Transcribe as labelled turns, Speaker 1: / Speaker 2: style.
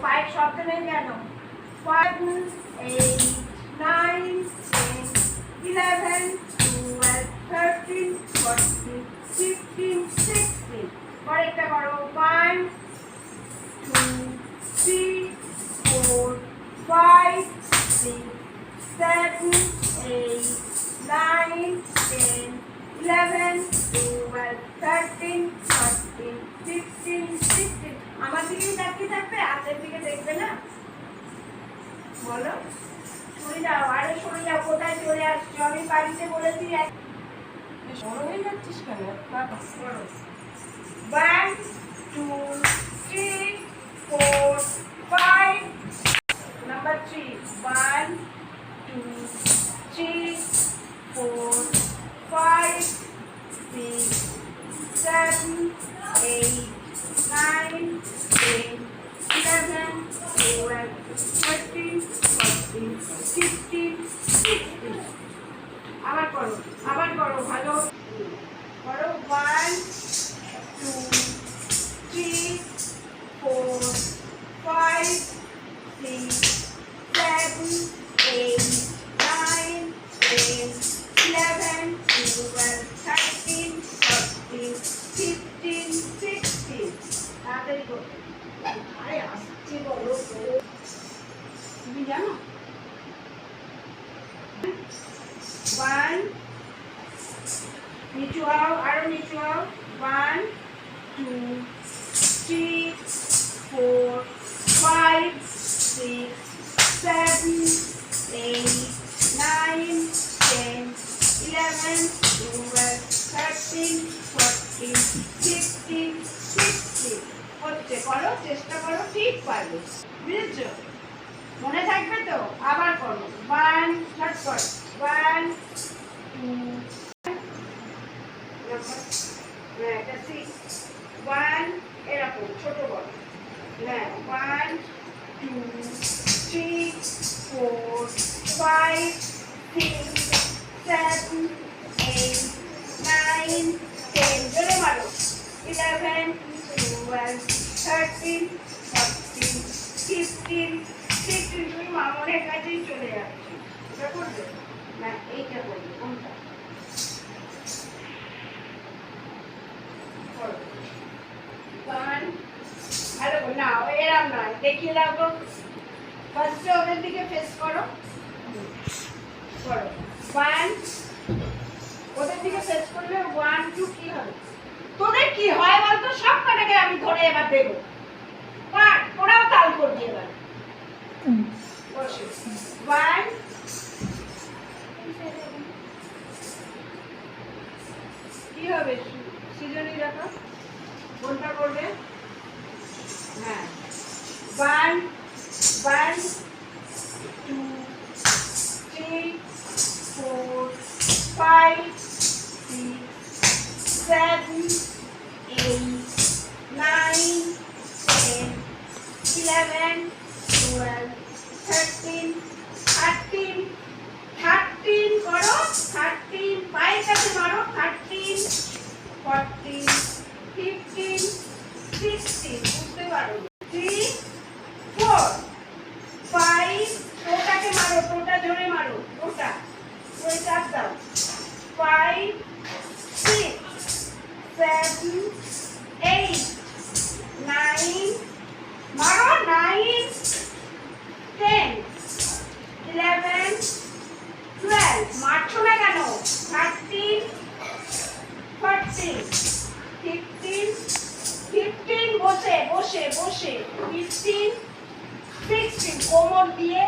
Speaker 1: 5 শব্দ নেই কেন? 5 8 9 10 11 12 13 14 15 16 পরেরটা করো 1 2 3 4 5 6 7 8 9 10 11 12 13 14 15 16 আমার দিকেই তাকিয়ে থাকবে, হাতের দিকে দেখবে না। বলো, সরে যাও, আরে সরে যাও, কোথায় চলে আসছো? আমি বাড়িতে বলেছি
Speaker 2: বড় হয়ে যাচ্ছিস কেন?
Speaker 1: 1 2 3 4 5 নাম্বার 3 1 2 3 4 5 6 7 8 9 10 11 12 13 14 15 16 আবার করো ভালো করো 1 2 3 4 5 6 7 8 9 10 11 12 13 14 15 16 তাড়াতাড়ি করো। আরে আসছে বলো তো, তুমি জানো? 1 নিচু হও, আরো নিচু হও 1 2 3 4 5 6 7 8 9 10 11 12 13 14 15 16 হচ্ছে, করো, চেষ্টা করো, ঠিক পারবে, বুঝেছো? মনে থাকবে তো? আবার করো 1 স্টার্ট করো 1 2 এটা 6 1 এরকম ছোট বড়, হ্যাঁ 1 2 3 4 5 6 7 8 9 10 জোরে মারো 11 12 13 14 15 16 তুমি মামনের কাছেই চলে যাচ্ছ। এটা করবে না, এইটা করবে, কোনটা? ভালো না, এরম নয়, দেখিয়ে দাও তো। ফার্স্টে ওদের দিকে ফেস করো, করো 1 ওদের দিকে ফেস করলে 1 2 কি হবে? তোদের কি হয় বলতো? সব কটাকে আমি ধরে এবার দেবো, পার ওরাও তাল করবি এবার। 1 কি হবে? সৃজনী দেখো কোনটা করবে? হ্যাঁ 1 1 2 3 4 5 6 7 8 9 10 11 12 13 13 13 করো 13 পায়ের কাছে মারো 13 14 15 16 বুঝতে পারো 3 4 5 টোটাকে মারো, টোটা জোরে মারো, টোটা ওই চাপ দাও 5 6 7 8 9 মারো 9 10 11 12 মারছো না কেন 13 14 15 15 বসে 15 16 কোমর দিয়ে